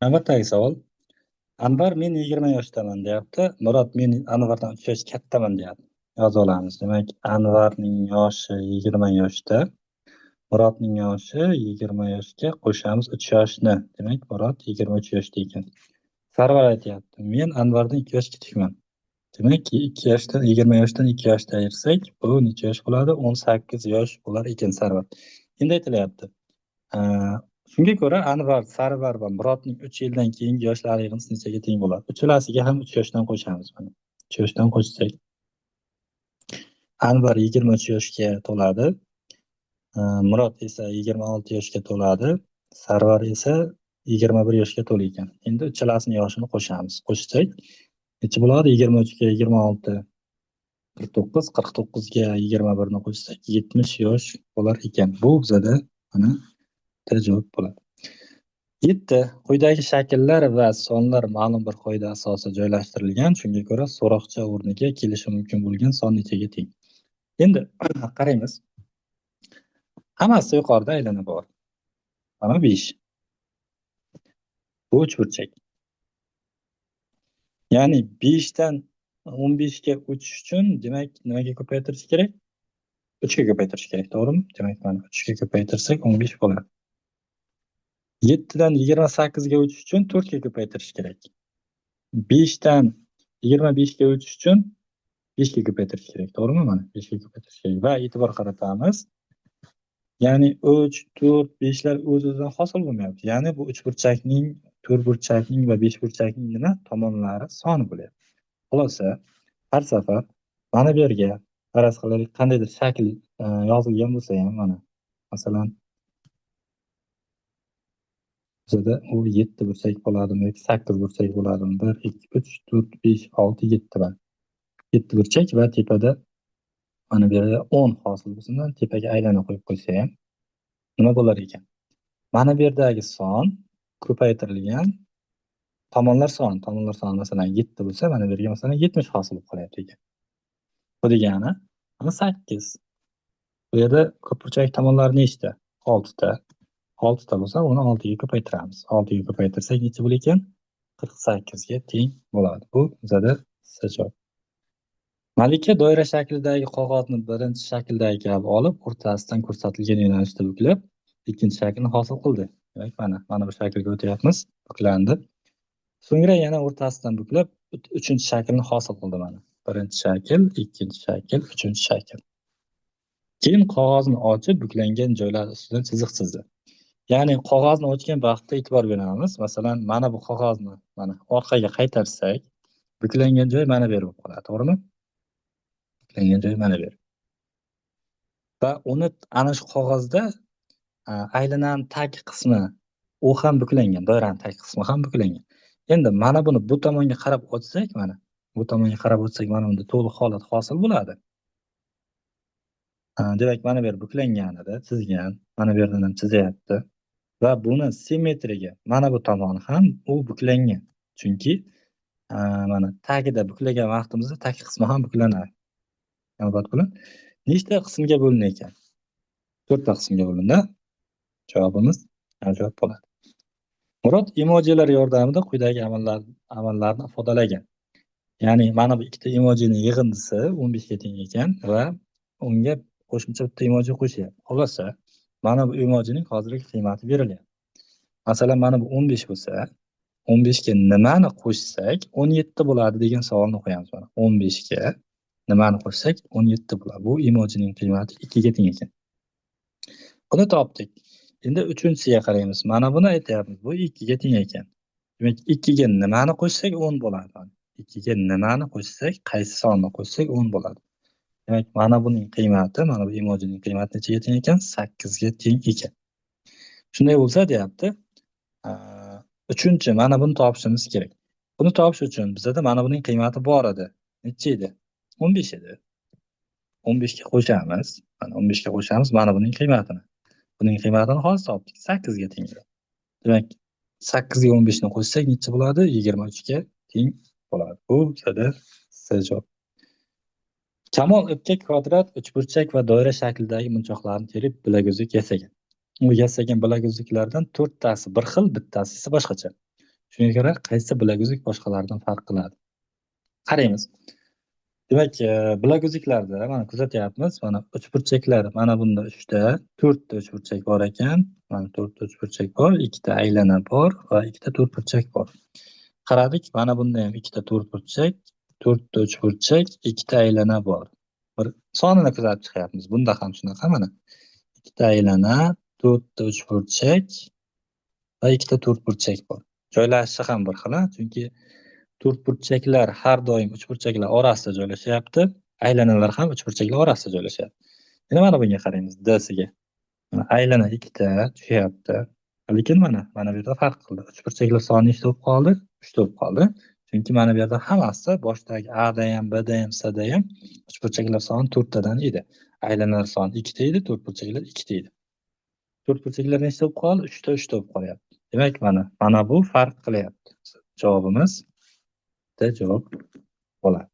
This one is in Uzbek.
Navbatdagi savol. Anvar men 20 yoshdaman deyapti. Murod men Anvardan 3 yosh kattaman deyapti. Yozib olamiz. Demak, Anvarning yoshi 20 yoshda. Murodning yoshi 20 yoshga qo'shamiz 3 yoshni. Demak, Murod 23 yoshda ekan. Sarvar aytyapti. Men Anvardan 2 yosh kichikman. Demak, 2 yoshdan 20 yoshdan 2 yoshda ayirsak, bu necha yosh bo'ladi? 18 yosh bo'lar ekan Sarvar. Endi aytilyapti. Shunga ko'ra Anvar, Sarvar va Murodning 3 yildan keyingi yoshlar yig'indisi nechaga teng bo'ladi? Uchalasiga ham 3 yoshdan qo'shamiz mana. 3 yoshdan qo'shsak, Anvar 23 yoshga to'ladi, Murod esa 26 yoshga to'ladi, Sarvar esa 21 yoshga to'laykan. Endi uchalasining yoshini qo'shamiz. Qo'shsak, necha bo'ladi? 23 ga 26 49, 49 ga 21 ni qo'shsak 70 yosh bo'lar ekan. Bu bizada mana javob bo'ladi. 7. Quyidagi shakllar va sonlar ma'lum bir qoida asosida joylashtirilgan. Shunga ko'ra so'roqcha o'rniga kelishi mumkin bo'lgan son nechaga teng? Endi qaraymiz. Hammasi yuqorida aylanib bor. Mana 5. Bu uchburchak. Ya'ni 5 dan 15 ga o'tish uchun demak nimaga ko'paytirish kerak? 3 ga ko'paytirish kerak, to'g'rimi? Demak mana 3 ga ko'paytirsak 15 bo'ladi. 7 dan 28 ga o'tish uchun 4 ga ko'paytirish kerak. 5 dan 25 ga o'tish uchun 5 ga ko'paytirish kerak, to'g'rimi? Mana 5 ga ko'paytirish kerak va e'tibor qaratamiz. Ya'ni 3, 4, 5 lar o'z-o'zidan hosil bo'lmayapti. Ya'ni bu uchburchakning, to'rtburchakning va beshburchakning nima tomonlari soni bo'lyapti. Xulosa, har safar mana bu yerga faraz qilaylik, qandaydir shakl yozilgan bo'lsa ham mana masalan bizda u 7 burchak bo'ladimi yoki 8 burchak bo'ladimi? 1, 2, 3, 4, 5, 6, 7 va 7 burchak va tepada mana bu yerda 10 hosil bo'lsa, tepaga aylana qo'yib qo'ysa ham nima bo'lar ekan? Mana bu yerdagi son ko'paytirilgan tomonlar soni masalan 7 bo'lsa, mana bu yerga masalan 70 hosil bo'lib qolyapti ekan. Bu degani mana 8. Bu yerda ko'pburchak tomonlari nechta? 6 ta. 6 ta bo'lsa, uni 6 ga ko'paytiramiz. 6 ga ko'paytirsak necha bo'lar ekan? 48 ga teng bo'ladi. Bu bizada javob. Malika doira shaklidagi qog'ozni birinchi shakldagi kabi olib, o'rtasidan ko'rsatilgan yo'nalishda buklab, ikkinchi shaklni hosil qildi. Demak, mana bu shaklga o'tyapmiz. Buklandi. So'ngra yana o'rtasidan buklab, uchinchi shaklni hosil qildi mana. Birinchi shakl, ikkinchi shakl, uchinchi shakl. Keyin qog'ozni ochib, buklangan joylar ustidan chiziq chizdi. Ya'ni qog'ozni ochgan vaqtda e'tibor beramiz. Masalan, mana bu qog'ozni mana orqaga qaytarsak, buklangan joy mana bu yer bo'lib qoladi, to'g'rimi? Buklangan joy mana bu yer. Va uni ana shu qog'ozda aylanan tag qismi u ham buklangan, doiraning tag qismi ham buklangan. Endi mana buni bu tomonga qarab ochsak, mana bu tomonga qarab ochsak, mana bunda to'liq holat hosil bo'ladi. Demak, mana bu yer buklanganida chizgan, mana bu yerdan ham chizyapti. Va buni simmetriga mana bu tomoni ham u buklangan. Chunki mana tagida buklagan vaqtimizda tag qismi ham buklanadi. Albatta bilan nechta qismga bo'linar ekan? 4 ta qismga bo'lindi. Javobimiz javob bo'ladi. Murod emojilar yordamida quyidagi amallarni ifodalagan. Ya'ni mana bu ikkita emojining yig'indisi 15 ga teng ekan va unga qo'shimcha bitta emoji qo'shyapti. Xulosa, mana bu emojining hozirgi qiymati beriladi. Masalan, mana bu 15 bo'lsa, 15 ga nimani qo'shsak 17 bo'ladi degan savolni qo'yamiz mana. 15 ga nimani qo'shsak 17 bo'ladi. Bu emojining qiymati 2 ga teng ekan. Buni topdik. Endi uchinchisiga qaraymiz. Mana buni aytyapmiz. Bu 2 ga teng ekan. Demak, 2 ga nimani qo'shsak 10 bo'ladi. 2 ga nimani qo'shsak, qaysi sonni qo'shsak 10 bo'ladi. Demak, mana buning qiymati, mana bu emojining qiymati nechaga teng ekan? 8 ga teng ekan. Shunday bo'lsa, deyapti. Uchinchi, mana buni topishimiz kerak. Buni topish uchun bizda mana buning qiymati bor edi. Necha edi? 15 edi. 15 ga qo'shamiz. Mana 15 ga qo'shamiz mana buning qiymatini. Buning qiymatini hozir topdik. 8 ga teng. Demak, 8 ga 15 ni qo'shsak necha bo'ladi? 23 ga teng bo'ladi. Bu bizda javob. Kamol ipga kvadrat, uchburchak va doira shaklidagi munchoqlarni terib bilaguzuk yasagan. U yasagan bilaguzuklardan 4 tasi bir xil, bittasi esa boshqacha. Shunga ko'ra qaysi bilaguzuk boshqalardan farq qiladi? Qaraymiz. Demak, bilaguzuklarda mana kuzatyapmiz. Mana uchburchaklar, mana bunda 3 ta, 4 ta uchburchak bor ekan. Mana 4 ta uchburchak bor, 2 ta aylana bor va 2 ta to'rtburchak bor. Qaradik, mana bunda ham 2 ta to'rtburchak, 4 ta uchburchak, 2 ta aylana bor. Bir sonini kuzatib chiqyapmiz. Bunda ham shunaqa mana. 2 ta aylana, 4 ta uchburchak va 2 ta to'rtburchak bor. Joylashishi ham bir xil, chunki to'rtburchaklar har doim uchburchaklar orasida joylashyapti. Aylanalar ham uchburchaklar orasida joylashyapti. Endi mana bunga qaraymiz, D-siga. Mana aylana 2 ta tushyapti. Lekin mana bu yerda farq qildi. Uchburchaklar soni nechta bo'lib qoldi? 3 ta bo'lib qoldi. Chunki mana bu yerda hammasi boshdagi A da ham, B da ham, C da ham uchburchaklar soni 4 tadan edi. Aylanalar soni 2 ta edi, to'rtburchaklar 2 ta edi. To'rtburchaklar nechta bo'lib qoldi? 3 ta bo'lib qolyapti. Demak, mana bu farq qilyapti. Javobimiz D javob bo'ladi.